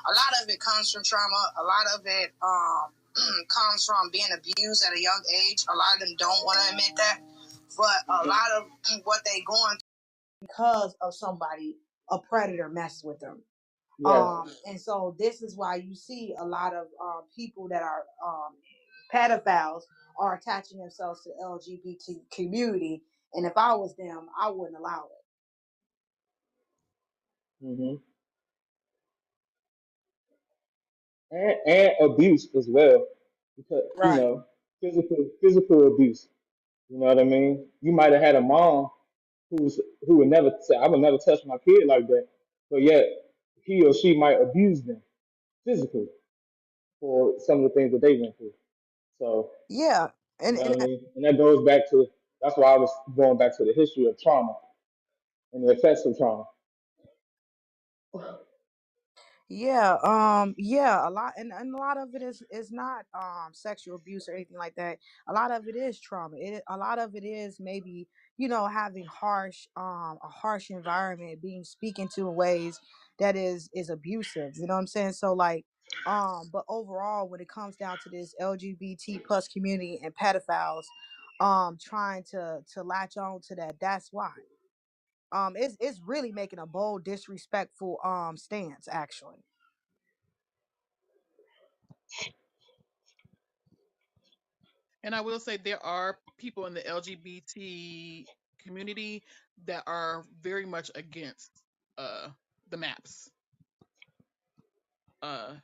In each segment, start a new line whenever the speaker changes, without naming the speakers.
A lot of it comes from trauma. A lot of it comes from being abused at a young age. A lot of them don't want to admit that, but a lot of what they going through because of somebody, a predator, messes with them. And so this is why you see a lot of people that are pedophiles are attaching themselves to the LGBT community. And if I was them, I wouldn't allow it.
And abuse as well, because you
Right.
know, physical abuse. You know what I mean? You might have had a mom who would never say, "I would never touch my kid like that," but yet he or she might abuse them physically for some of the things that they went through. So
Yeah.
you
And,
know
and
what I mean? And that goes back to that's why I was going back to the history of trauma and the effects of trauma.
yeah, a lot, and a lot of it is not sexual abuse or anything like that. A lot of it is trauma. A lot of it is maybe, having a harsh environment, being speaking to in ways that is abusive. You know what I'm saying? So like, but overall, when it comes down to this LGBT plus community and pedophiles trying to latch on to that, that's why. It's really making a bold, disrespectful stance, actually.
And I will say there are people in the LGBT community that are very much against uh, the maps. Uh,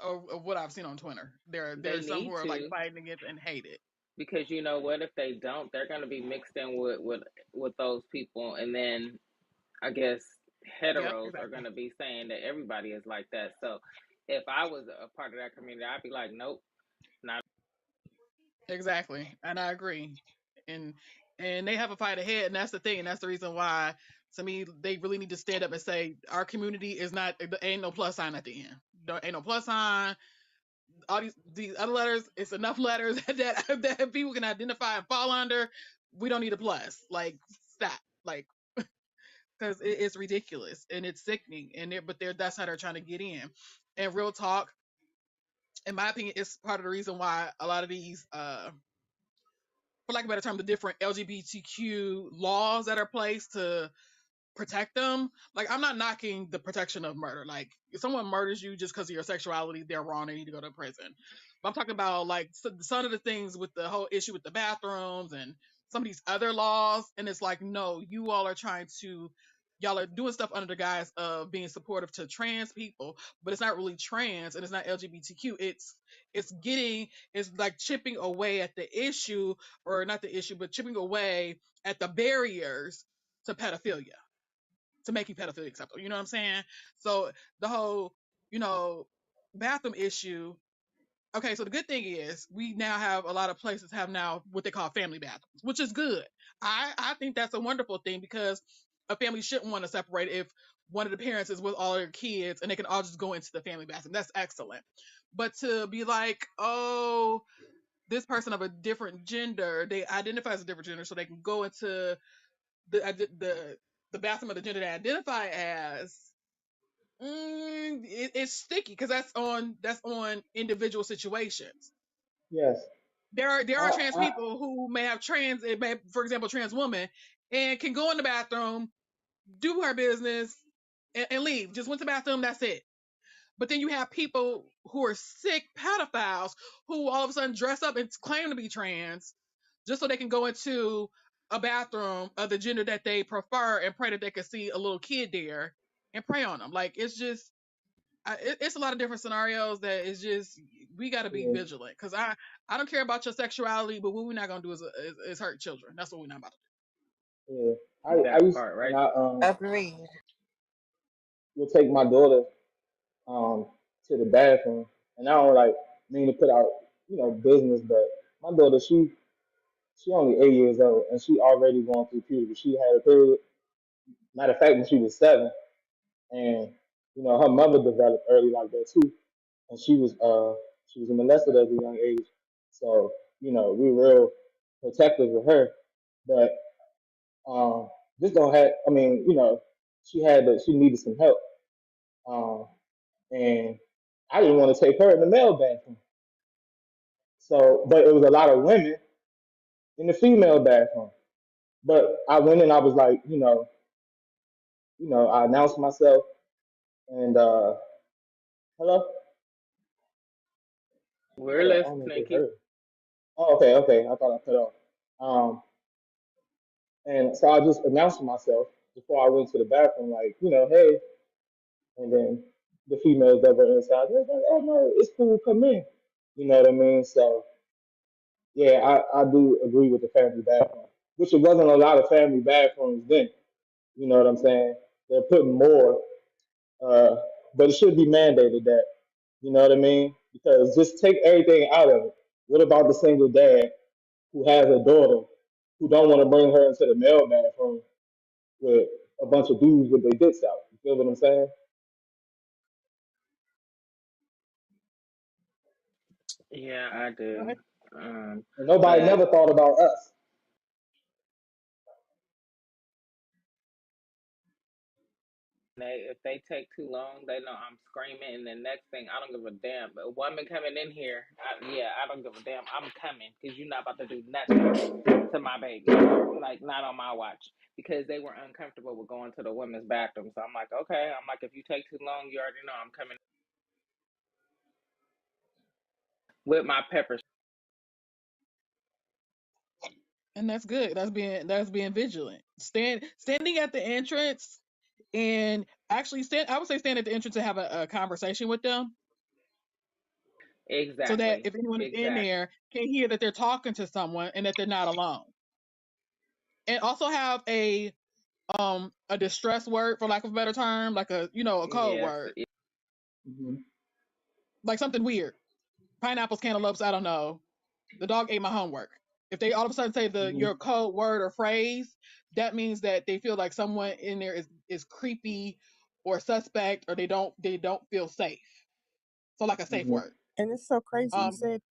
of what I've seen on Twitter,
They
there's some who
need
are like
to,
fighting against and hate it.
because you know what? If they don't, they're going to be mixed in with those people, and then I guess
Yep,
heteros are
exactly.
going to be saying that everybody is like that. So if I was a part of that community, I'd be like, nope, not.
Exactly, and I agree. And they have a fight ahead, and that's the thing, and that's the reason why, to me, they really need to stand up and say our community is not. There ain't no plus sign at the end. There ain't no plus sign. All these other letters, it's enough letters that people can identify and fall under. We don't need a plus. Like, stop. Like, because it's ridiculous and it's sickening, and that's how they're trying to get in. And real talk, in my opinion, it's part of the reason why a lot of these for lack of a better term, the different LGBTQ laws that are placed to protect them. Like, I'm not knocking the protection of murder. Like, if someone murders you just because of your sexuality, they're wrong. They need to go to prison. But I'm talking about like some of the things with the whole issue with the bathrooms and some of these other laws. And it's like, no, you all are trying to. Y'all are doing stuff under the guise of being supportive to trans people, but it's not really trans and it's not LGBTQ. It's like chipping away at the issue, or not the issue, but chipping away at the barriers to pedophilia, to making pedophilia acceptable. You know what I'm saying? So the whole, you know, bathroom issue. Okay, so the good thing is we now have a lot of places have now what they call family bathrooms, which is good. I think that's a wonderful thing, because a family shouldn't want to separate if one of the parents is with all their kids and they can all just go into the family bathroom. That's excellent. But to be like, oh, this person of a different gender, they identify as a different gender, so they can go into the bathroom of the gender they identify as. It's sticky because that's on individual situations.
Yes,
There are trans
I
people who may have for example, trans woman, and can go in the bathroom, do her business, and leave. Just went to the bathroom. That's it. But then you have people who are sick pedophiles who all of a sudden dress up and claim to be trans just so they can go into a bathroom of the gender that they prefer and pray that they can see a little kid there and prey on them. Like, it's just, it's a lot of different scenarios that is just, we got to be
yeah,
vigilant, because I don't care about your sexuality, but what we're not gonna do is hurt children. That's what we're not about to
yeah. I
That
used
part
when
right.
I
Agreed.
would take my daughter um to the bathroom, and I don't like mean to put out business, but my daughter she only 8 years old and she already going through puberty. She had a period. Matter of fact, when she was 7, and her mother developed early like that too, and she was molested at a young age. So we were real protective of her, but this don't have. I mean, she needed some help. Um, and I didn't want to take her in the male bathroom. So, but it was a lot of women in the female bathroom. But I went and I was like, I announced myself and hello.
We're
I don't know if
listening.
they
Keep.
heard. Oh, okay. I thought I cut off. Um, and so I just announced myself before I went to the bathroom, like, hey. And then the females that were inside, they was like, oh no, it's cool, come in. You know what I mean? So yeah, I do agree with the family bathroom, which it wasn't a lot of family bathrooms then. You know what I'm saying? They're putting more, uh, but it should be mandated that. You know what I mean? Because just take everything out of it. What about the single dad who has a daughter who don't want to bring her into the male bathroom with a bunch of dudes with their dicks out? You feel what I'm saying?
Yeah, I
Go
do.
ahead.
And nobody
But
never thought about us.
if they take too long, they know I'm screaming, and the next thing, I don't give a damn. A woman coming in here, yeah, I don't give a damn. I'm coming because you're not about to do nothing to my baby, like not on my watch, because they were uncomfortable with going to the women's bathroom. So I'm like, okay, I'm like, if you take too long, you already know I'm coming with my pepper.
And that's good. That's being vigilant. Standing at the entrance and actually I would say stand at the entrance and have a conversation with them so that
Exactly,
if anyone is in
exactly.
there can hear that they're talking to someone and that they're not alone. And also have a distress word for lack of a better term, like a code
Yes,
word,
Hmm.
like something weird. Pineapples, cantaloupes, I don't know. The dog ate my homework. If they all of a sudden say the
Hmm.
your code word or phrase, that means that they feel like someone in there is creepy or suspect, or they don't feel safe. So like a safe
Hmm.
word.
And it's so crazy you
Um,
said.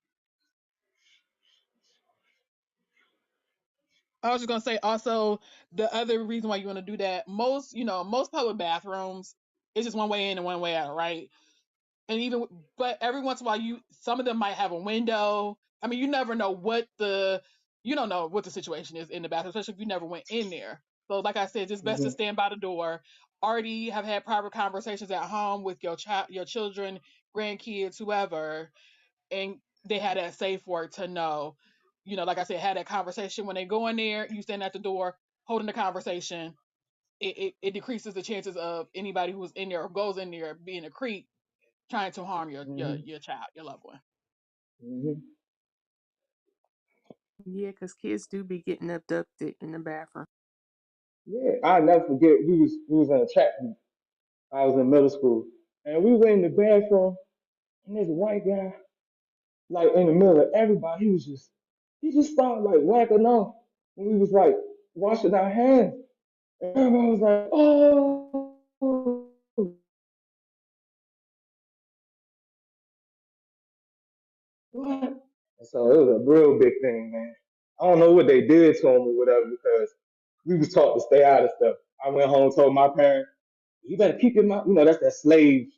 I was just gonna say also the other reason why you want to do that. Most public bathrooms, it's just one way in and one way out, right? And but every once in a while, some of them might have a window. I mean, you never know you don't know what the situation is in the bathroom, especially if you never went in there. So like I said, it's best to
Hmm.
stand by the door. Already have had private conversations at home with your children, grandkids, whoever, and they had that safe word to know. Like I said, had that conversation when they go in there. You stand at the door, holding the conversation. It decreases the chances of anybody who's in there or goes in there being a creep trying to harm your your
Hmm.
your child, your loved one.
Hmm.
Yeah, because kids do be getting abducted in the bathroom.
Yeah, I'll never forget. We was in a track meet. I was in middle school, and we went in the bathroom, and there's a white guy like in the middle of everybody. He just started like whacking off, and we was like washing our hands, and everybody was like, "Oh, what?" And so it was a real big thing, man. I don't know what they did to him or whatever because we was taught to stay out of stuff. I went home, told my parents, "You better keep your mouth." That's that slave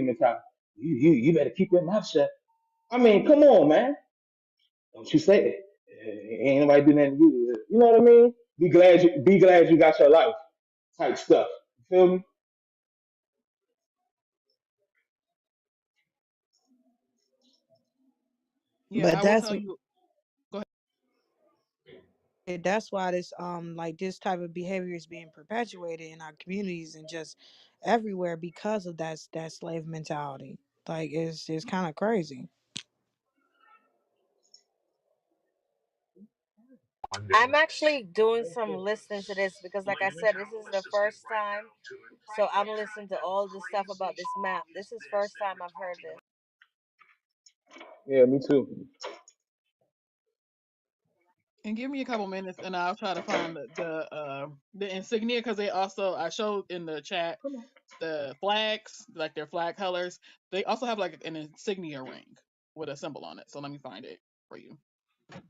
mentality. You better keep your mouth shut. I mean, come on, man. Don't you say it. Ain't nobody do nothing to you. You know what I mean? Be glad you got your life type stuff. You feel me?
Yeah,
But
I will tell you. Go ahead.
that's why this like this type of behavior is being perpetuated in our communities and just everywhere because of that slave mentality. Like it's kind of crazy.
I'm actually doing some listening to this because, like I said, this is the first time. So I'm listening to all the stuff about this map. This is first time I've heard this.
Yeah, me too.
And give me a couple minutes, and I'll try to find the insignia because I showed in the chat the flags, like their flag colors. They also have like an insignia ring with a symbol on it. So let me find it for you.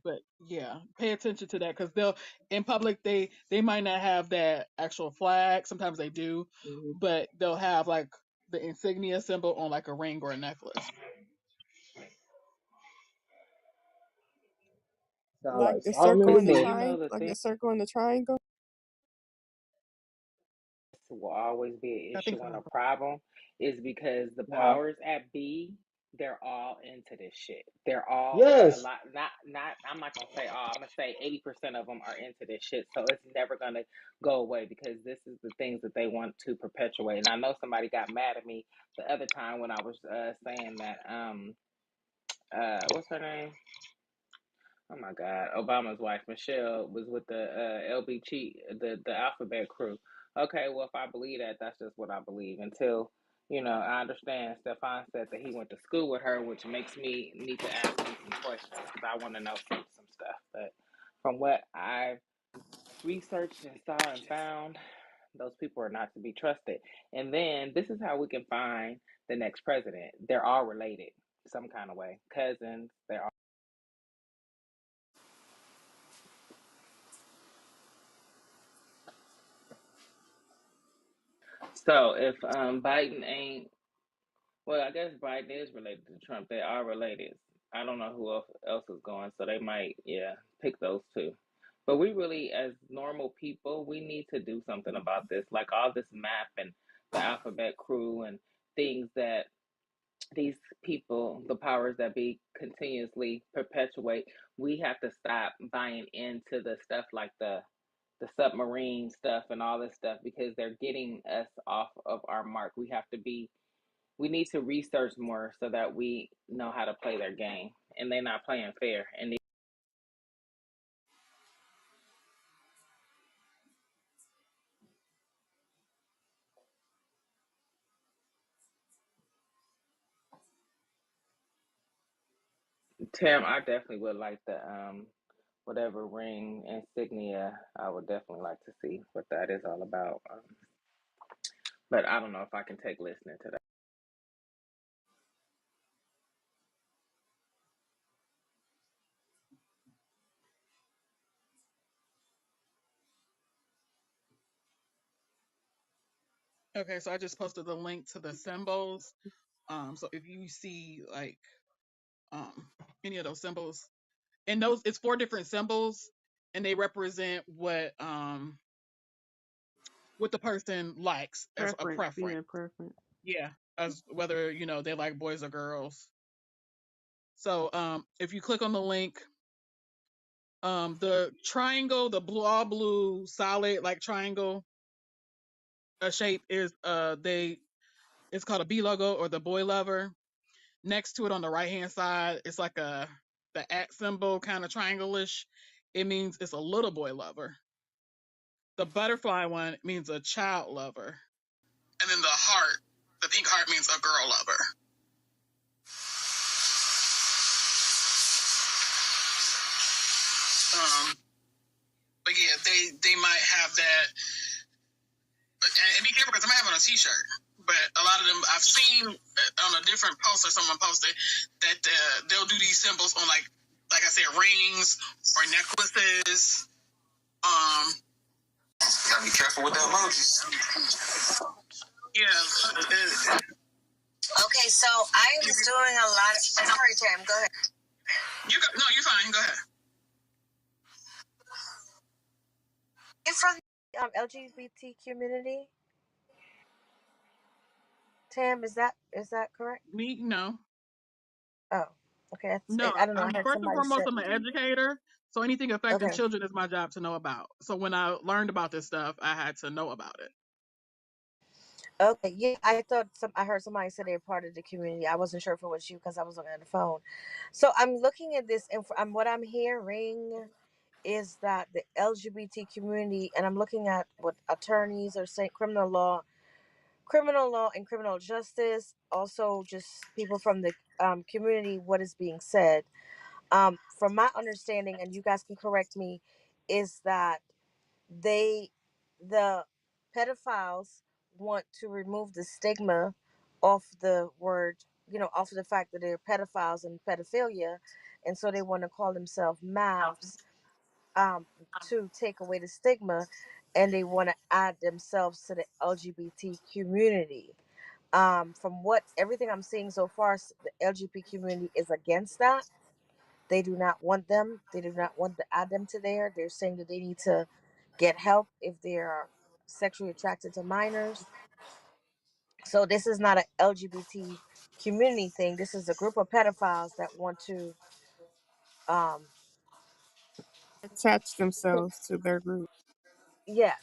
But yeah, pay attention to that because they'll in public they might not have that actual flag. Sometimes they do,
Hmm.
but they'll have like the insignia symbol on like a ring or a necklace.
Sound
Like
like
the
Solomon
circle
But
and the
see,
Lenoir.
you know
triangle,
the
like
thing
the circle and the triangle.
will always be an
I think
issue and
so.
a problem is because the
Why?
powers at B, they're all into this shit. They're all a
Yes.
lot, not I'm not gonna say all, I'm gonna say 80% of them are into this shit. So it's never gonna go away because this is the things that they want to perpetuate. And I know somebody got mad at me the other time when I was saying that what's her name? Oh my God, Obama's wife Michelle was with the the Alphabet Crew. Okay, well if I believe that, that's just what I believe. Until I understand. Stefan said that he went to school with her, which makes me need to ask him some questions because I want to know some stuff. But from what I've researched and saw and found, those people are not to be trusted. And then this is how we can find the next president. They're all related some kind of way, cousins. They're all. So if Biden ain't, well, I guess Biden is related to Trump. They are related. I don't know who else is going, so they might, yeah, pick those two. But we really, as normal people, we need to do something about this. Like all this map and the alphabet crew and things that these people, the powers that be, continuously perpetuate. We have to stop buying into the stuff like the submarine stuff and all this stuff because they're getting us off of our mark. We need to research more so that we know how to play their game, and they're not playing fair. And Tim, I definitely would like the whatever ring insignia. I would definitely like to see what that is all about. But I don't know if I can take listening to that.
Okay, so I just posted the link to the symbols. So if you see like um any of those symbols, and those it's four different symbols, and they represent what the person likes as a
Preference,
preference.
yeah, preference.
Yeah, as whether they like boys or girls. So if you click on the link, the triangle, the blue solid like triangle shape is it's called a B logo or the boy lover. Next to it on the right hand side, it's like the at symbol kind of triangle-ish. It means it's a little boy lover. The butterfly one means a child lover. And then the pink heart means a girl lover. But yeah, they might have that. And be careful because I might have on a T-shirt. But a lot of them I've seen on a different poster, someone posted that they'll do these symbols on like I said, rings or necklaces. You gotta be careful with the emojis. Yeah.
Okay, so I was doing a lot of. Sorry, Tam, go ahead.
No, you're fine. Go ahead.
You're from the LGBT community, Tam. Is that correct?
Me, no.
Oh, okay.
No,
I don't know. I
I'm
heard
first and
somebody
foremost,
said.
I'm an educator. So anything affecting
Okay.
children is my job to know about. So when I learned about this stuff, I had to know about it.
Okay. Yeah, I heard somebody say they're part of the community. I wasn't sure if it was you because I was looking at the phone. So I'm looking at this, and what I'm hearing is that the LGBT community, and I'm looking at what attorneys are saying, criminal law and criminal justice, also just people from the community, what is being said. From my understanding, and you guys can correct me, is that they, the pedophiles, want to remove the stigma off the word, off of the fact that they're pedophiles and pedophilia, and so they want to call themselves MAPS, to take away the stigma, and they want to add themselves to the LGBT community. From what everything I'm seeing so far, the LGBT community is against that. They do not want them. They do not want to add them to there. They're saying that they need to get help if they are sexually attracted to minors. So this is not an LGBT community thing. This is a group of pedophiles that want to, um,
Attach themselves to their group.
yes,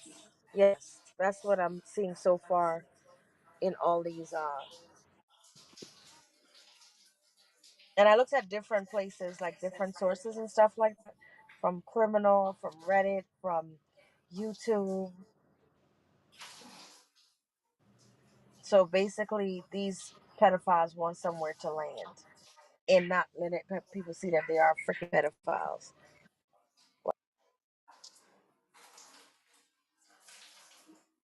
yes, that's what I'm seeing so far in all these. And I looked at different places, like different sources and stuff like that, from Criminal, from Reddit, from YouTube. So basically, these pedophiles want somewhere to land and not let people see that they are freaking pedophiles.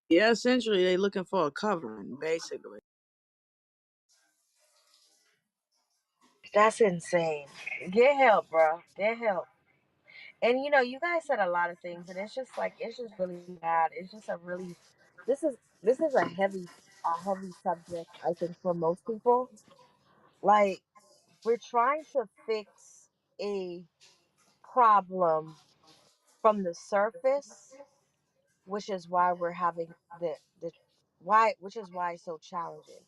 Yeah, essentially they looking for a covering, basically.
That's insane. Get help, bro. Get help. And you guys said a lot of things, and it's just like it's just really bad. It's just a really this is a heavy subject. I think for most people, like we're trying to fix a problem from the surface, which is why we're having the why which is why it's so challenging.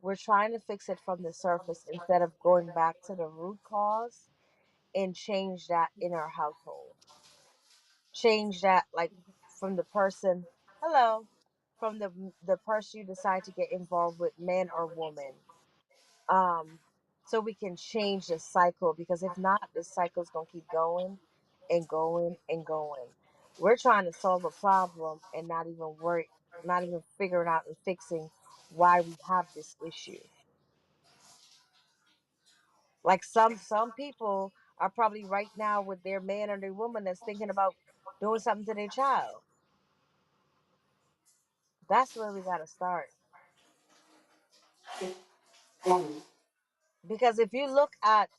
We're trying to fix it from the surface instead of going back to the root cause and change that in our household. Change that, like, from the person, hello, from the person you decide to get involved with, man or woman. um so we can change the cycle, because if not, this cycle's gonna keep going and going and going. We're trying to solve a problem and not even figuring out and fixing why we have this issue. Like some people are probably right now with their man or their woman that's thinking about doing something to their child. That's where we got to start. Because if you look at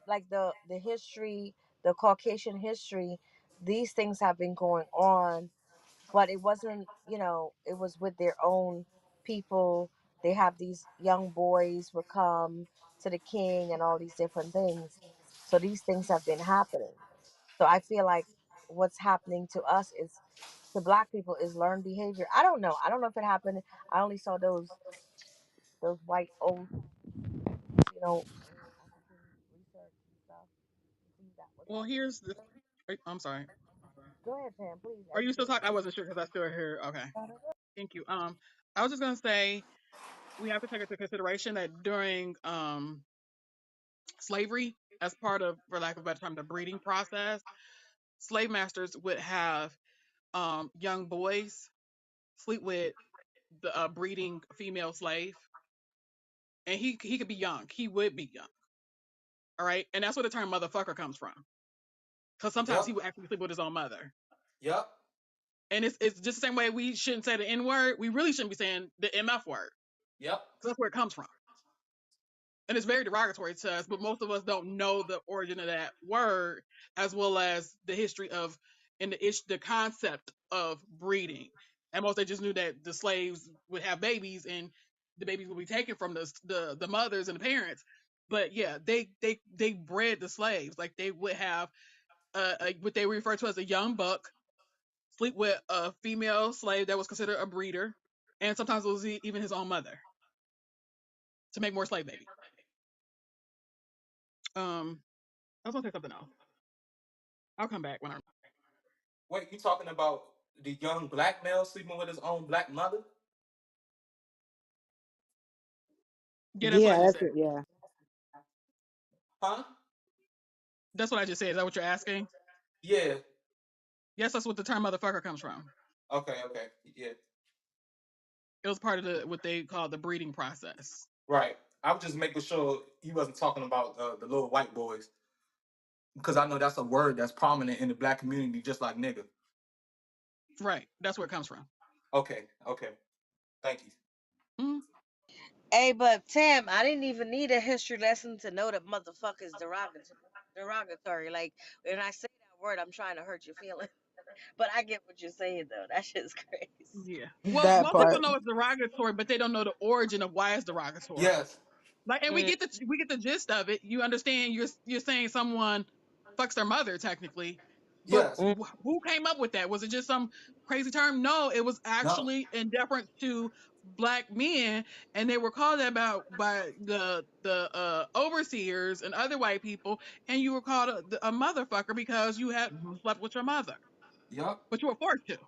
like the history, the Caucasian history, these things have been going on, but it wasn't, it was with their own people. They have these young boys would come to the king and all these different things. So these things have been happening. So I feel like what's happening to us is, to black people, is learned behavior. I don't know. I don't know if it happened. I only saw those white old, African research and stuff to see that was
Well,
happening.
here's the. I'm sorry.
Go ahead, Pam, please.
Are you still talking? I wasn't sure because I still hear. Okay. Thank you. I was just gonna say we have to take into consideration that during slavery, as part of, for lack of a better term, the breeding process, slave masters would have young boys sleep with the breeding female slave, and he could be young. He would be young. All right, and that's where the term motherfucker comes from. Because sometimes he
Yep.
would actually sleep with his own mother.
Yep.
And it's just the same way we shouldn't say the N word. We really shouldn't be saying the MF word.
Yep.
Because that's where it comes from. And it's very derogatory to us, but most of us don't know the origin of that word, as well as the history of, and the concept of breeding. And most, they just knew that the slaves would have babies and the babies would be taken from the mothers and the parents. But yeah, they bred the slaves. Like they would have what they refer to as a young buck sleep with a female slave that was considered a breeder, and sometimes it was even his own mother to make more slave babies. I was gonna say something else. I'll come back when I.
Wait, you talking about the young black male sleeping with his own black mother?
Yeah, that's what I
Yeah,
just
that's
said.
it. Yeah.
Huh?
That's what I just said. Is that what you're asking?
Yeah.
Yes, that's what the term motherfucker comes from.
Okay. Okay. Yeah.
It was part of what they call the breeding process.
Right. I was just making sure he wasn't talking about the little white boys, because I know that's a word that's prominent in the black community, just like nigga.
Right. That's where it comes from.
Okay. Okay. Thank you.
Mhm.
Hey, but Tam, I didn't even need a history lesson to know that motherfucker is derogatory. Like, when I say that word, I'm trying to hurt your feelings. But I get what you're saying though. That shit's crazy.
Yeah. Well,
That
most people
part.
know it's derogatory, but they don't know the origin of why it's derogatory.
Yes.
Like, and
Mm,
we get the gist of it. You understand? You're saying someone fucks their mother technically, but
Yes.
mm,
who came up with that? Was it just some crazy term? No, it was
No.
actually in deference to black men, and they were called that by the overseers and other white people, and you were called a motherfucker because you had
Hmm.
slept with your mother,
Yup.
but you were forced to.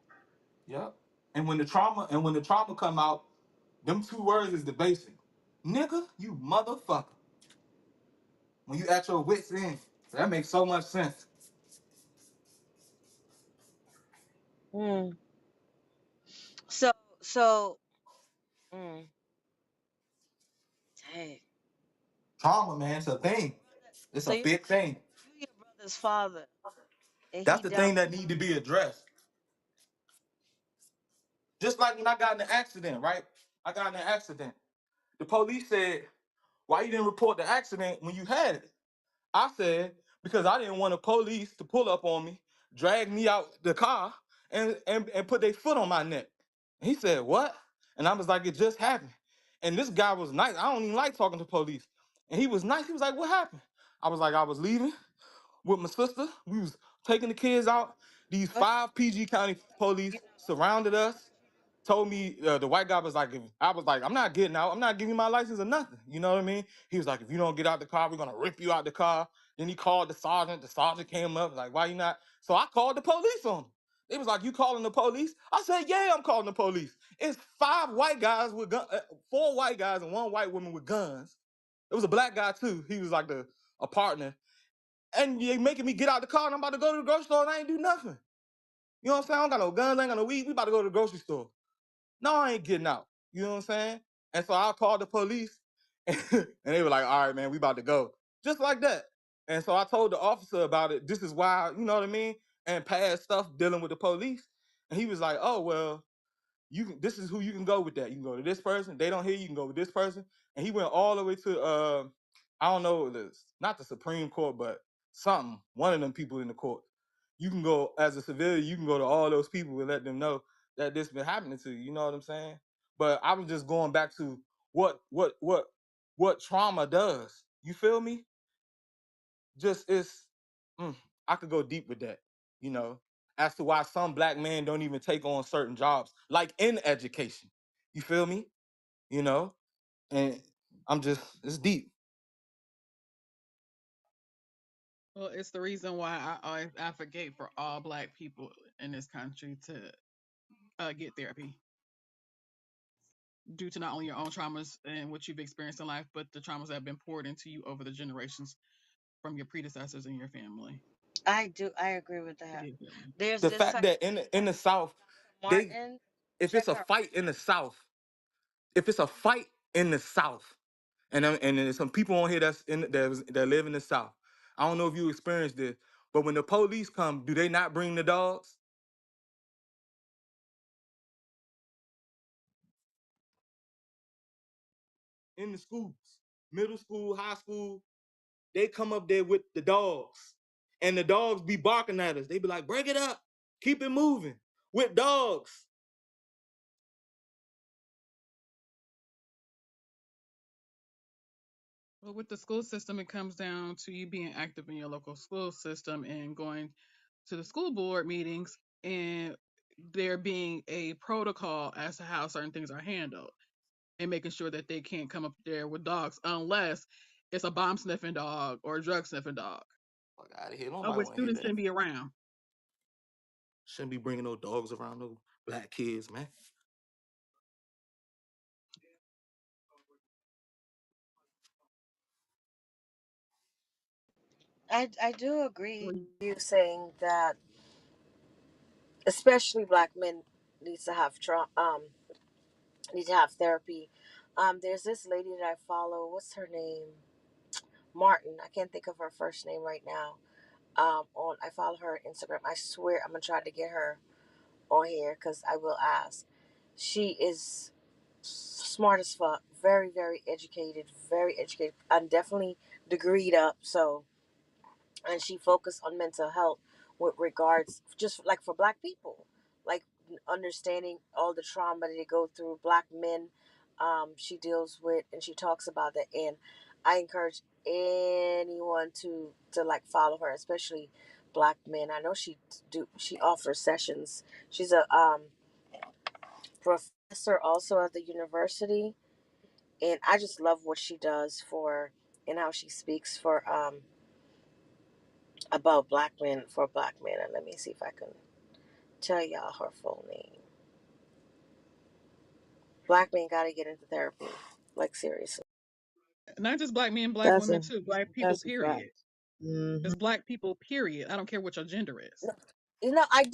Yup. And when the trauma come out, them two words is the basic. Nigga, you motherfucker. When you at your wits end. So that makes so much sense.
mm. So so mm, dang.
Trauma, man, it's a thing.
Brother,
It's
so
a
you
big thing.
your brother's father and
That's
he
the
dealt
thing that need to be addressed. Just like when I got in an accident, right? I got in an accident. The police said, why you didn't report the accident when you had it? I said, because I didn't want the police to pull up on me, drag me out the car, and put their foot on my neck. And he said, what? And I was like, it just happened. And this guy was nice. I don't even like talking to police. And he was nice. He was like, what happened? I was like, I was leaving with my sister. We was taking the kids out. These
what?
5 PG County
You
police
know,
surrounded us, told me, the white guy was like, I was like, I'm not getting out. I'm not giving you my license or nothing. You know what I mean? He was like, if you don't get out the car, we're gonna rip you out the car. Then he called the sergeant. The sergeant came up like, why you not? So I called the police on him. They was like, you calling the police? I said, yeah, I'm calling the police. It's 5 white guys with 4 white guys and 1 white woman with guns. It was a black guy too. He was like a partner. And you making me get out the car and I'm about to go to the grocery store and I ain't do nothing. You know what I'm saying? I don't got no guns, I ain't got no weed. We about to go to the grocery store. No, I ain't getting out. You know what I'm saying? And so I called the police and they were like, all right, man, we about to go. Just like that. And so I told the officer about it. This is why, you know what I mean? And past stuff dealing with the police. And he was like, oh, well, this is who you can go with that. You can go to this person. They don't hear you, can go with this person. And he went all the way to I don't know, not the Supreme Court, but something, one of them people in the court. You can go as a civilian, you can go to all those people and let them know that this been happening to you. You know what I'm saying? But I was just going back to what trauma does. You feel me? Just it's I could go deep with that, you know, as to why some black men don't even take on certain jobs, like in education. You feel me? You know? And it's deep.
Well, it's the reason why I always advocate for all black people in this country to get therapy due to not only your own traumas and what you've experienced in life, but the traumas that have been poured into you over the generations from your predecessors and your family.
I agree with that.
It is.
There's
The
this
fact that in the South, they
Martin.
if
Check
it's a
her.
fight in the South, if it's a fight in the South, and there's some people on here that live in the South. I don't know if you experienced this, but when the police come, do they not bring the dogs? In the schools, middle school, high school, they come up there with the dogs. And the dogs be barking at us. They be like, break it up, keep it moving with dogs.
Well, with the school system, it comes down to you being active in your local school system and going to the school board meetings and there being a protocol as to how certain things are handled and making sure that they can't come up there with dogs unless it's a bomb sniffing dog or a drug sniffing dog,
Fuck out of here.
of
Nobody
which
want to hear
students
that.
shouldn't be around.
Shouldn't be bringing no dogs around no black kids, man.
I do agree
Well,
with you saying that especially black men needs to have need to have therapy. There's this lady that I follow. What's her name? Martin. I can't think of her first name right now. On I follow her on Instagram. I swear I'm gonna try to get her on here because I will ask. She is smart as fuck. Very very educated. Very educated. I'm definitely degreed up. So and she focused on mental health with regards, just like for Black people, like understanding all the trauma that they go through. Black men, she deals with, and she talks about that. And I encourage anyone to like follow her, especially Black men. I know she offers sessions. She's a professor also at the university, and I just love what she does for, and how she speaks for about Black men, for Black men. And let me see if I can tell y'all her full name. Black men got to get into therapy, like seriously.
Not just Black men, Black
That's
women
a
too. Black people,
that's a fact.
period.
Hmm.
It's Black people, period. I don't care what your gender is.
You know, I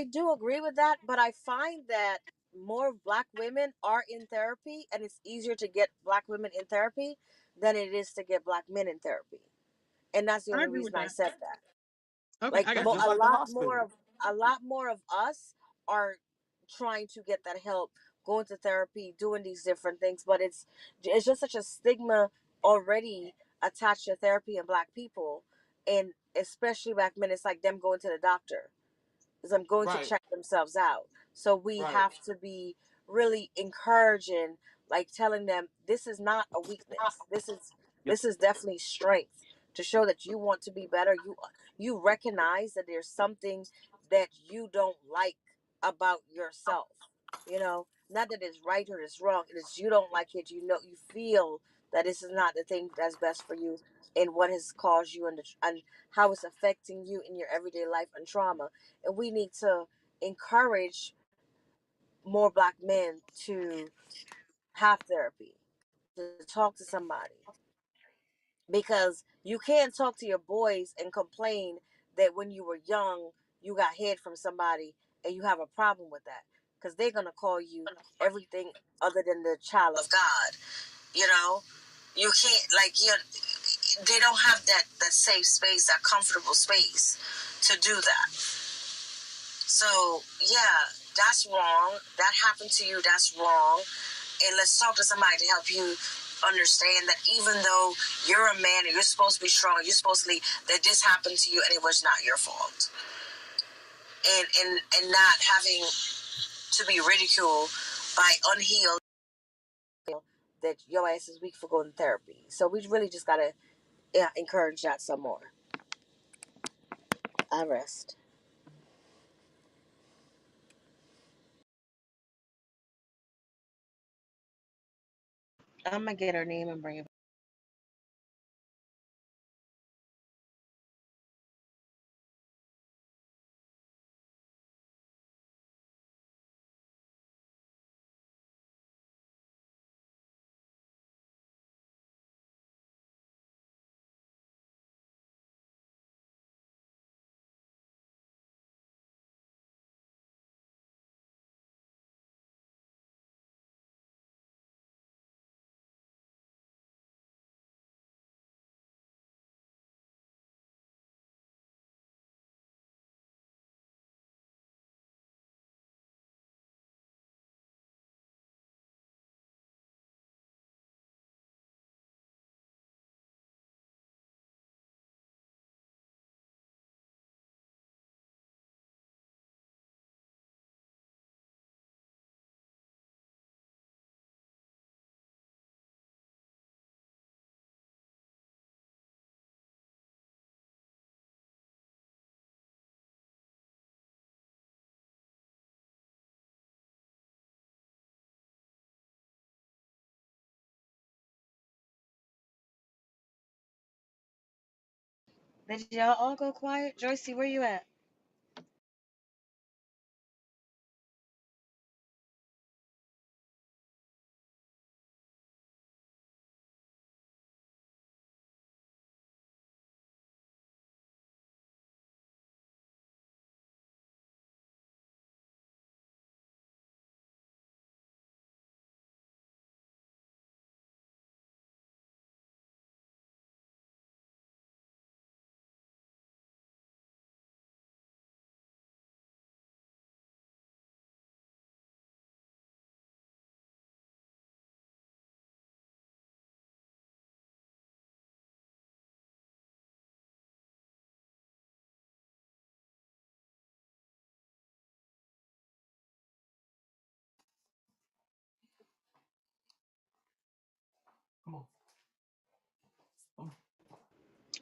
do agree with that, but I find that more Black women are in therapy, and it's easier to get Black women in therapy than it is to get Black men in therapy. And that's the
I
only
agree with
reason I
that.
said that.
Okay,
Like
I got
That's
you.
just like the hospital.
a lot more of us are trying to get that help, going to therapy, doing these different things, but it's just such a stigma already attached to therapy and Black people, and especially Black men. It's like them going to the doctor, is I'm going to
Right,
check themselves out. So we
right.
have to be really encouraging, like telling them this is not a weakness.
Yep.
This is definitely strength, to show that you want to be better. You recognize that there's something that you don't like about yourself. You know, not that it's right or it's wrong. It is, you don't like it. You know, you feel that this is not the thing that's best for you, and what has caused you, and how it's affecting you in your everyday life and trauma. And we need to encourage more Black men to have therapy, to talk to somebody, because you can't talk to your boys and complain that when you were young you got hid from somebody, and you have a problem with that, because they're going to call you everything other than the child of God. You know, you can't, like, they don't have that safe space, that comfortable space to do that. So yeah, that's wrong. That happened to you. That's wrong. And let's talk to somebody to help you understand that even though you're a man and you're supposed to be strong, you're supposed to lead, that this happened to you and it was not your fault. And not having to be ridiculed by unhealed, that your ass is weak for going to therapy. So we really just gotta, yeah, encourage that some more. I rest. I'm gonna get her name and bring it. Did y'all all go quiet? Joycey, where you at?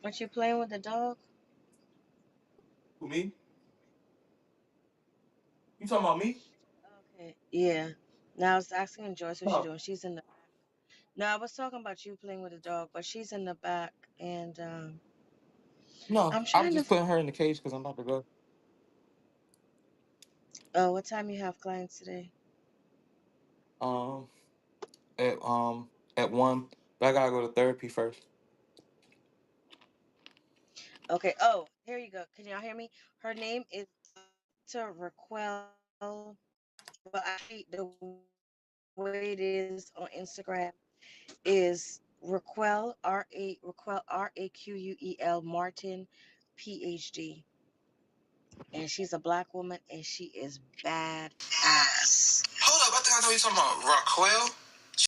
Aren't you playing with the dog?
Who, me? You talking about me?
Okay. Yeah. Now I was asking Joyce what she's
No.
doing. She's in the. No, I was talking about you playing with the dog, but she's in the back, and
No,
I'm
I was
trying to.
just putting her in the cage because I'm about to go.
Oh, what time you have clients today?
Um, at 1, but I gotta go to therapy first.
Okay. Oh, here you go. Can y'all hear me? Her name is Dr. Raquel. But actually, the way it is on Instagram is Raquel Raquel Martin, PhD, and she's a black woman, and she is bad ass.
Hold up, I think I know you're talking about Raquel.